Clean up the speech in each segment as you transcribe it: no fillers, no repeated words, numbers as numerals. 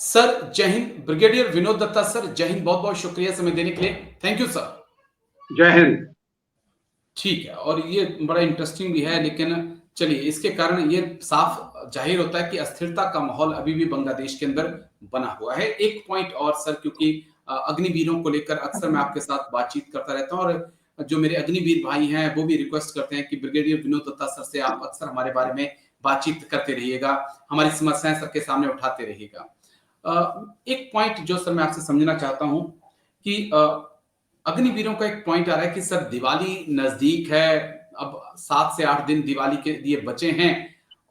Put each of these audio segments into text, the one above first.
Sir जय Hind. Brigadier Vinod Dutta sir, जय हिंद। बहुत बहुत शुक्रिया समय देने के लिए। Thank you sir. जय हिंद। ठीक है, और ये बड़ा इंटरेस्टिंग भी है, लेकिन चलिए, इसके कारण ये साफ जाहिर होता है कि अस्थिरता का माहौल अभी भी बांग्लादेश के अंदर बना हुआ है। एक पॉइंट और सर, क्योंकि अग्निवीरों को लेकर अक्सर मैं आपके साथ बातचीत करता रहता हूँ, और जो मेरे अग्निवीर भाई हैं वो भी रिक्वेस्ट करते हैं कि ब्रिगेडियर विनोद दत्ता सर से आप अक्सर हमारे बारे में बातचीत करते रहिएगा, हमारी समस्याएं सर के सामने उठाते रहिएगा। एक पॉइंट जो सर मैं आपसे समझना चाहता हूं कि अग्निवीरों का एक पॉइंट आ रहा है कि सर दिवाली नजदीक है, अब 7 से 8 दिन दिवाली के लिए बचे हैं,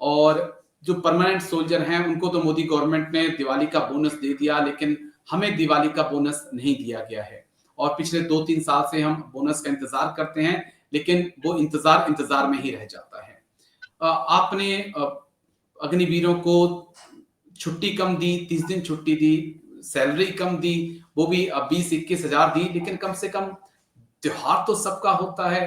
और जो परमानेंट सोल्जर हैं उनको तो मोदी गवर्नमेंट ने दिवाली का बोनस दे दिया, लेकिन हमें दिवाली का बोनस नहीं दिया गया है। और पिछले 2-3 साल से हम बोनस का इंतजार करते हैं, लेकिन वो इंतजार में ही रह जाता है। आपने अग्निवीरों को छुट्टी कम दी, 30 दिन छुट्टी दी, सैलरी कम दी, वो भी 20-21 हजार दी, लेकिन कम से कम त्योहार तो सबका होता है।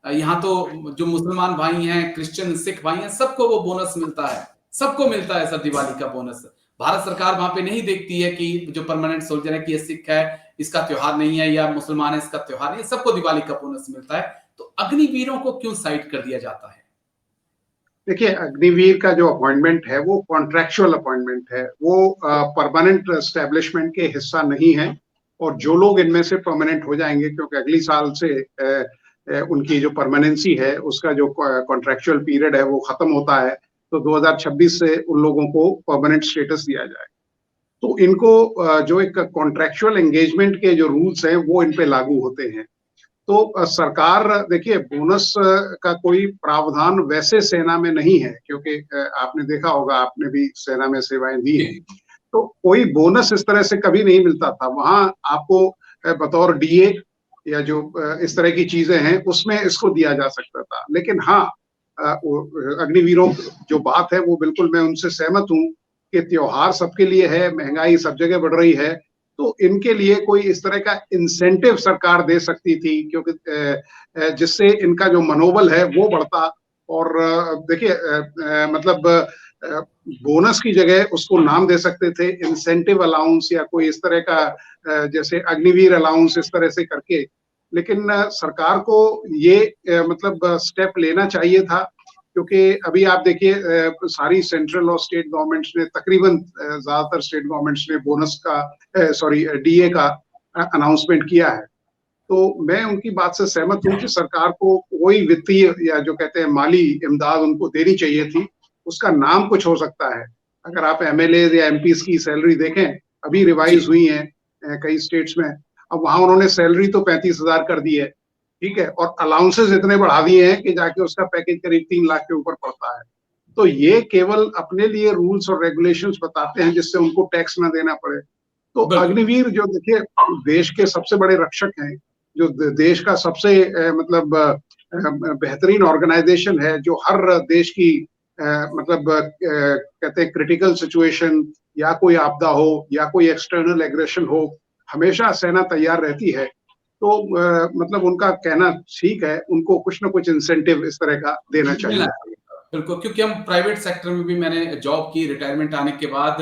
यहाँ तो जो मुसलमान भाई हैं, क्रिश्चियन सिख भाई हैं, सबको वो बोनस मिलता है, सबको मिलता है सर दिवाली का बोनस। भारत सरकार वहां पे नहीं देखती है कि जो परमानेंट सोल्जर है कि ये सिख है इसका त्योहार नहीं है, या मुसलमान है इसका त्योहार नहीं है, सबको दिवाली का बोनस मिलता है। तो अग्निवीरों को क्यों साइड कर दिया जाता है? देखिए, अग्निवीर का जो अपॉइंटमेंट है वो कॉन्ट्रेक्चुअल अपॉइंटमेंट है, वो परमानेंट एस्टेब्लिशमेंट के हिस्सा नहीं है। और जो लोग इनमें से परमानेंट हो जाएंगे, क्योंकि अगली साल से उनकी जो परमानेंसी है उसका जो कॉन्ट्रेक्चुअल पीरियड है वो खत्म होता है, तो 2026 से उन लोगों को परमानेंट स्टेटस दिया जाए। तो इनको जो एक कॉन्ट्रेक्चुअल एंगेजमेंट के जो रूल्स हैं वो इन पे लागू होते हैं। तो सरकार, देखिए, बोनस का कोई प्रावधान वैसे सेना में नहीं है, क्योंकि आपने देखा होगा, आपने भी सेना में सेवाएं दी हैं, तो कोई बोनस इस तरह से कभी नहीं मिलता था। वहां आपको बतौर डीए या जो इस तरह की चीजें हैं उसमें इसको दिया जा सकता था। लेकिन हाँ, अग्निवीरों जो बात है वो बिल्कुल मैं उनसे सहमत हूँ कि त्योहार सबके लिए है, महंगाई सब जगह बढ़ रही है, तो इनके लिए कोई इस तरह का इंसेंटिव सरकार दे सकती थी, क्योंकि जिससे इनका जो मनोबल है वो बढ़ता। और देखिए, मतलब बोनस की जगह उसको नाम दे सकते थे इंसेंटिव अलाउंस, या कोई इस तरह का जैसे अग्निवीर अलाउंस, इस तरह से करके। लेकिन सरकार को ये मतलब स्टेप लेना चाहिए था, क्योंकि अभी आप देखिए, सारी सेंट्रल और स्टेट गवर्नमेंट्स ने, तकरीबन ज्यादातर स्टेट गवर्नमेंट्स ने बोनस का, सॉरी, डीए का अनाउंसमेंट किया है। तो मैं उनकी बात से सहमत हूँ कि सरकार को कोई वित्तीय या जो कहते हैं माली इमदाद उनको देनी चाहिए थी। उसका नाम कुछ हो सकता है। अगर आप एमएलए या एमपीज की सैलरी देखें, अभी रिवाइज हुई है कई स्टेट्स में, अब वहां उन्होंने सैलरी तो 35,000 कर दी है, ठीक है, और अलाउंसेस इतने बढ़ा दिए हैं कि जाके उसका पैकेज करीब 3 लाख के ऊपर पड़ता है। तो ये केवल अपने लिए रूल्स और रेगुलेशंस बताते हैं जिससे उनको टैक्स ना देना पड़े। तो अग्निवीर जो, देखिए, देश के सबसे बड़े रक्षक हैं, जो देश का सबसे मतलब बेहतरीन ऑर्गेनाइजेशन है, जो हर देश की मतलब कहते हैं क्रिटिकल सिचुएशन या कोई आपदा हो या कोई एक्सटर्नल एग्रेशन हो, हमेशा सेना तैयार रहती है। तो मतलब उनका कहना ठीक है, उनको कुछ ना कुछ इंसेंटिव इस तरह का देना चाहिए। बिल्कुल, क्योंकि हम प्राइवेट सेक्टर में भी, मैंने जॉब की रिटायरमेंट आने के बाद,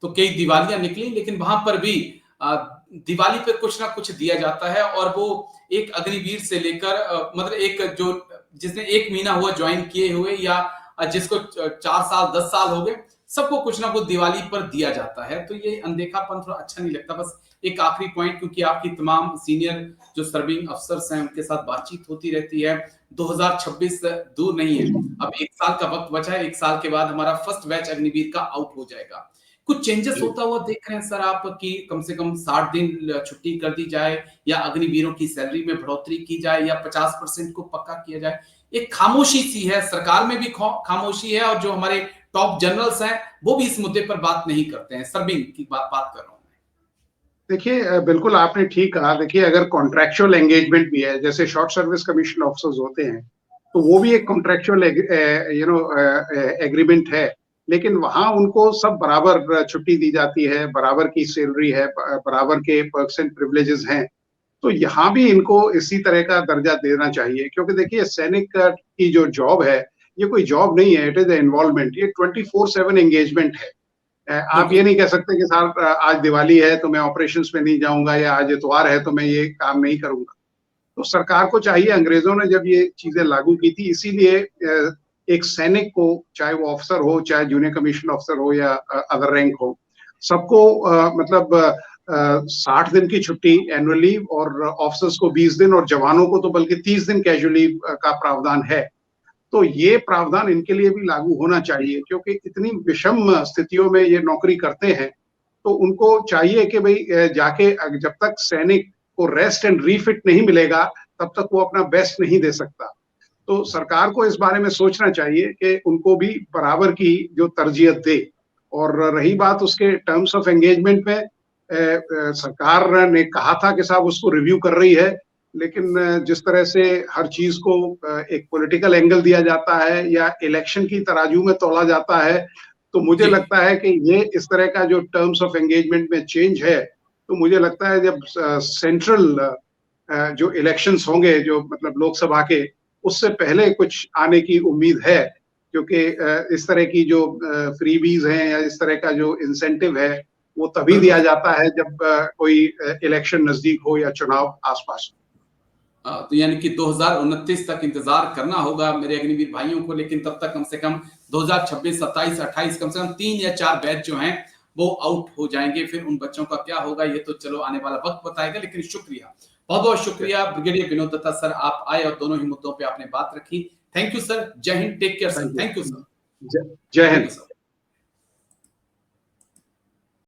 तो कई दिवालियां निकली, लेकिन वहां पर भी दिवाली पे कुछ ना कुछ दिया जाता है। और वो एक अग्निवीर से लेकर मतलब एक जो जिसने 1 महीना हुआ ज्वाइन किए हुए, या जिसको 4 साल 10 साल हो गए, सबको कुछ ना कुछ दिवाली पर दिया जाता है। तो ये अनदेखापन थोड़ा अच्छा नहीं लगता। बस एक आखिरी पॉइंट, क्योंकि आपकी तमाम सीनियर जो सर्विंग अफसर्स हैं उनके साथ बातचीत होती रहती है, 2026 दूर नहीं है, अब 1 साल का वक्त बचा है। 1 साल के बाद हमारा फर्स्ट बैच अग्निवीर का आउट हो जाएगा। कुछ चेंजेस होता हुआ देख रहे हैं सर आप, कि कम से कम 60 दिन छुट्टी कर दी जाए, या अग्निवीरों की सैलरी में बढ़ोतरी की जाए, या 50% को पक्का किया जाए? एक खामोशी सी है, सरकार में भी खामोशी है, और जो हमारे टॉप जनरल्स हैं वो भी इस मुद्दे पर बात नहीं करते हैं। सर्विंग की बात कर रहा हूं। देखिए, बिल्कुल आपने ठीक कहा। देखिए, अगर कॉन्ट्रेक्चुअल एंगेजमेंट भी है, जैसे शॉर्ट सर्विस कमीशन ऑफिसर्स होते हैं, तो वो भी एक कॉन्ट्रेक्चुअल एग्रीमेंट है, लेकिन वहां उनको सब बराबर छुट्टी दी जाती है, बराबर की सैलरी है, बराबर के पर्क्स एंड प्रिविलेजेस हैं। तो यहाँ भी इनको इसी तरह का दर्जा देना चाहिए, क्योंकि देखिए, सैनिक की जो जॉब है, ये कोई जॉब नहीं है, इट इज इन्वॉल्वमेंट, ये 24/7 एंगेजमेंट है। आप ये नहीं कह सकते कि साहब आज दिवाली है तो मैं ऑपरेशंस में नहीं जाऊंगा, या आज इतवार है तो मैं ये काम नहीं करूंगा। तो सरकार को चाहिए, अंग्रेजों ने जब ये चीजें लागू की थी, इसीलिए एक सैनिक को, चाहे वो ऑफिसर हो, चाहे जूनियर कमीशन ऑफिसर हो या अदर रैंक हो, सबको मतलब 60 दिन की छुट्टी एनुअल लीव, और ऑफिसर्स को 20 दिन, और जवानों को तो बल्कि 30 दिन कैजुअल लीव का प्रावधान है। तो ये प्रावधान इनके लिए भी लागू होना चाहिए, क्योंकि इतनी विषम स्थितियों में ये नौकरी करते हैं। तो उनको चाहिए कि भाई जाके जब तक सैनिक को रेस्ट एंड रीफिट नहीं मिलेगा, तब तक वो अपना बेस्ट नहीं दे सकता। तो सरकार को इस बारे में सोचना चाहिए कि उनको भी बराबर की जो तरजीहत दे। और रही बात उसके टर्म्स ऑफ एंगेजमेंट में, सरकार ने कहा था कि साहब उसको रिव्यू कर रही है, लेकिन जिस तरह से हर चीज को एक पॉलिटिकल एंगल दिया जाता है या इलेक्शन की तराजू में तोला जाता है, तो मुझे लगता है कि ये इस तरह का जो टर्म्स ऑफ एंगेजमेंट में चेंज है, तो मुझे लगता है जब सेंट्रल जो इलेक्शंस होंगे, जो मतलब लोकसभा के, उससे पहले कुछ आने की उम्मीद है। क्योंकि इस तरह की जो फ्रीबीज हैं या इस तरह का जो इंसेंटिव है, वो तभी दिया जाता है जब कोई इलेक्शन नजदीक हो या चुनाव आसपास हो। तो यानी कि 2029 तक इंतजार करना होगा मेरे अग्निवीर भाइयों को, लेकिन तब तक कम से कम 2026, 27, 28 कम से कम 3 या 4 बैच जो हैं वो आउट हो जाएंगे। फिर उन बच्चों का क्या होगा ये तो चलो आने वाला वक्त बताएगा। लेकिन शुक्रिया, बहुत बहुत शुक्रिया ब्रिगेडियर विनोद दत्ता सर, आप आए और दोनों ही मुद्दों पे आपने बात रखी। थैंक यू सर, जय Hind, take care sir, thank you sir, जय हिंद।